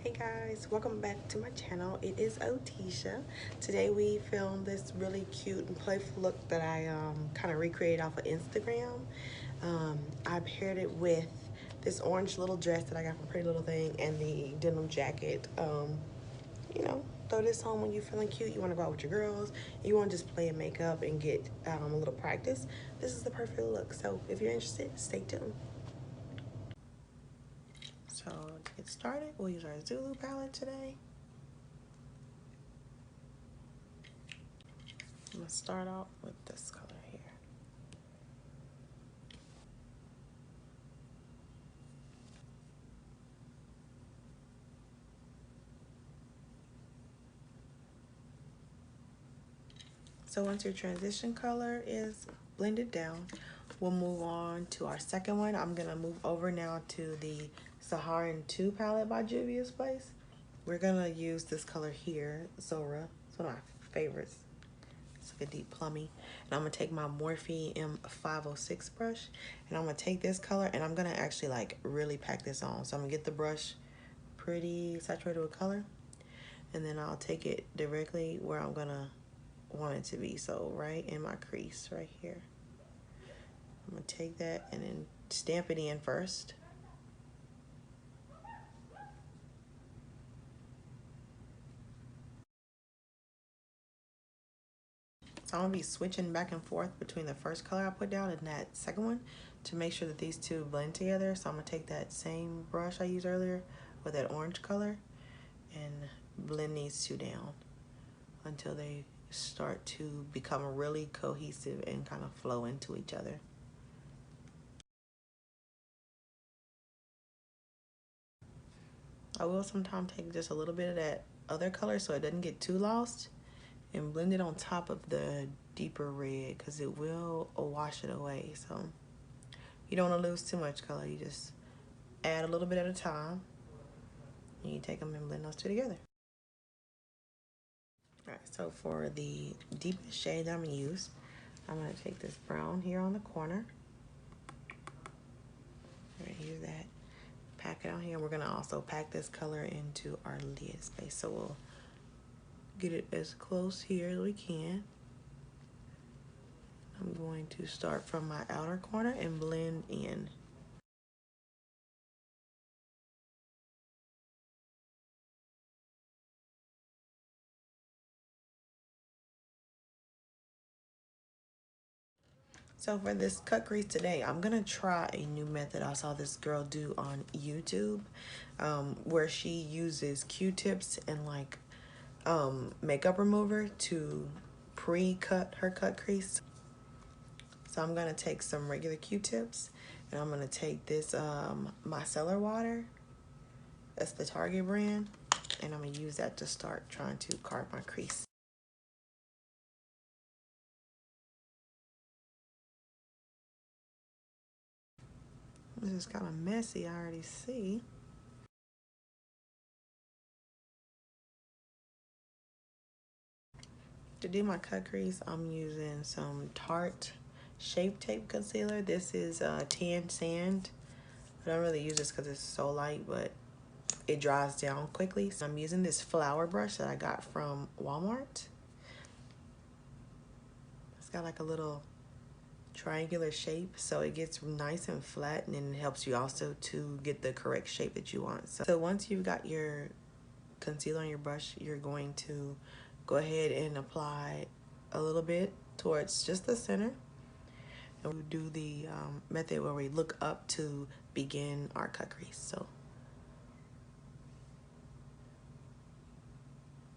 Hey guys, welcome back to my channel. It is Otisha. Today we filmed this really cute and playful look that I kind of recreated off of Instagram. I paired it with this orange little dress that I got from Pretty Little Thing and the denim jacket. You know, throw this on when you're feeling cute. You want to go out with your girls. You want to just play in makeup and get a little practice. This is the perfect look. So if you're interested, stay tuned. So to get started, we'll use our Zulu palette today. I'm gonna start out with this color here. So once your transition color is blended down, we'll move on to our second one. I'm gonna move over now to the Saharan 2 palette by Juvia's Place. We're gonna use this color here, Zora. It's one of my favorites. It's like a deep plummy. And I'm gonna take my Morphe M506 brush and I'm gonna take this color and I'm gonna actually like really pack this on. So I'm gonna get the brush pretty saturated with color and then I'll take it directly where I'm gonna want it to be. So right in my crease right here. I'm gonna take that and then stamp it in first. So I'm gonna be switching back and forth between the first color I put down and that second one to make sure that these two blend together. So I'm gonna take that same brush I used earlier with that orange color and blend these two down until they start to become really cohesive and kind of flow into each other. I will sometimes take just a little bit of that other color so it doesn't get too lost and blend it on top of the deeper red because it will wash it away. So you don't want to lose too much color. You just add a little bit at a time and you take them and blend those two together. All right, so for the deepest shade that I'm gonna use, I'm gonna take this brown here on the corner. I'm gonna use that, pack it on here. We're gonna also pack this color into our lid space. So we'll get it as close here as we can. I'm going to start from my outer corner and blend in. So for this cut crease today, I'm gonna try a new method I saw this girl do on YouTube, where she uses Q-tips and like makeup remover to pre-cut her cut crease. So I'm gonna take some regular Q-tips and I'm gonna take this micellar water, that's the Target brand, and I'm gonna use that to start trying to carve my crease. This is kind of messy, I already see. To do my cut crease, I'm using some Tarte Shape Tape Concealer. This is Tan Sand. I don't really use this because it's so light, but it dries down quickly. So I'm using this flower brush that I got from Walmart. It's got like a little triangular shape, so it gets nice and flat, and then it helps you also to get the correct shape that you want. So once you've got your concealer on your brush, you're going to go ahead and apply a little bit towards just the center. And we do the method where we look up to begin our cut crease. So,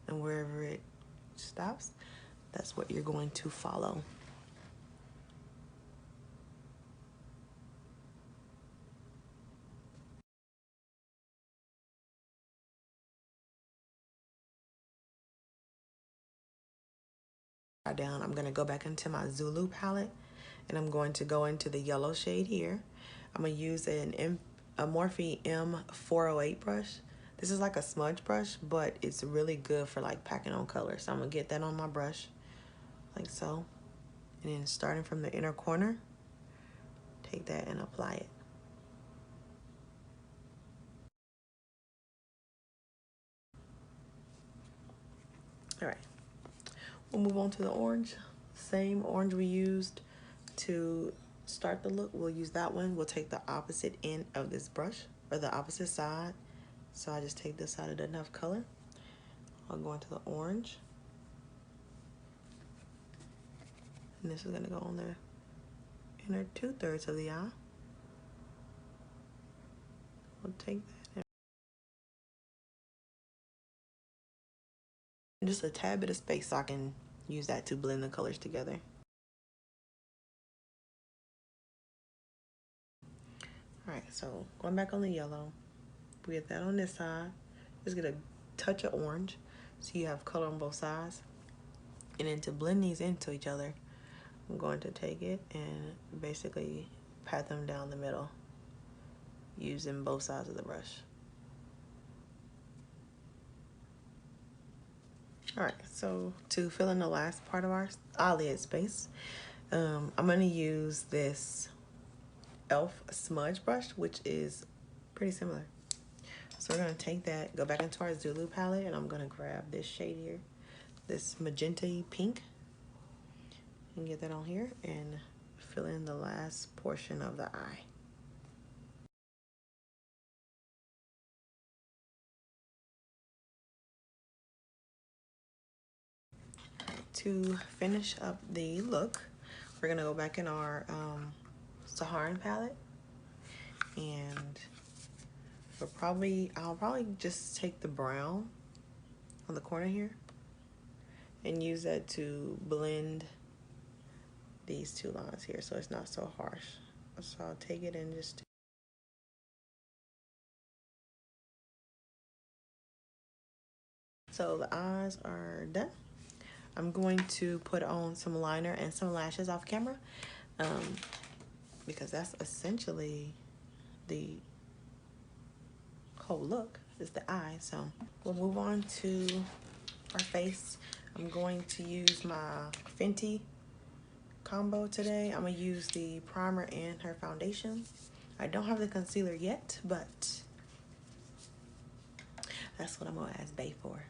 and wherever it stops, that's what you're going to follow. Down, I'm going to go back into my Zulu palette and I'm going to go into the yellow shade here. I'm going to use a Morphe M408 brush. This is like a smudge brush, but it's really good for like packing on color. So I'm going to get that on my brush like so. And then starting from the inner corner, take that and apply it. All right, we'll move on to the orange. Same orange we used to start the look. We'll use that one. We'll take the opposite end of this brush, or the opposite side. So I just take this side, it doesn't have color. I'll go into the orange. And this is gonna go on the inner 2/3 of the eye. We'll take that and just a tad bit of space so I can use that to blend the colors together. All right, so going back on the yellow, we get that on this side. Just get a touch of orange so you have color on both sides. And then to blend these into each other, I'm going to take it and basically pat them down the middle using both sides of the brush. All right, so to fill in the last part of our eyelid space, I'm gonna use this e.l.f. smudge brush, which is pretty similar. So we're gonna take that, go back into our Zulu palette, and I'm gonna grab this shade here, this magenta pink, and get that on here and fill in the last portion of the eye. To finish up the look, we're gonna go back in our Saharan palette, and I'll probably just take the brown on the corner here and use that to blend these two lines here so it's not so harsh. So I'll take it and just so the eyes are done. I'm going to put on some liner and some lashes off camera because that's essentially the whole look is the eye. So we'll move on to our face. I'm going to use my Fenty combo today. I'm gonna use the primer and her foundation. I don't have the concealer yet, but that's what I'm gonna ask Bae for.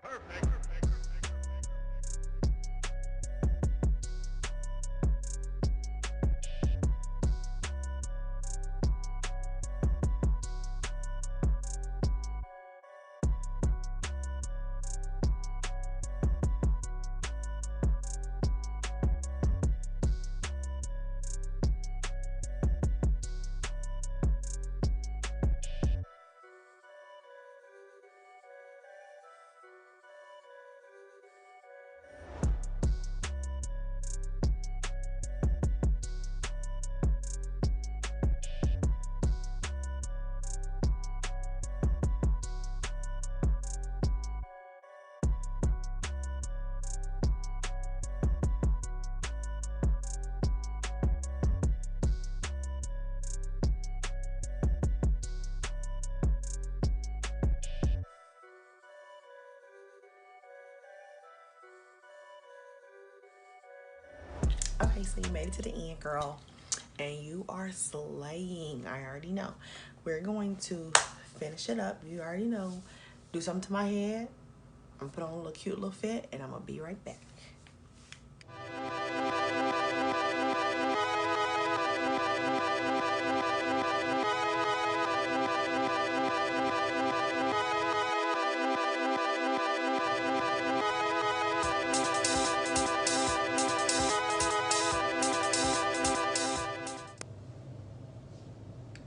Perfect. Okay, so you made it to the end, girl, and you are slaying. I already know. We're going to finish it up. You already know. Do something to my head. I'm gonna put on a little cute little fit, and I'm gonna be right back.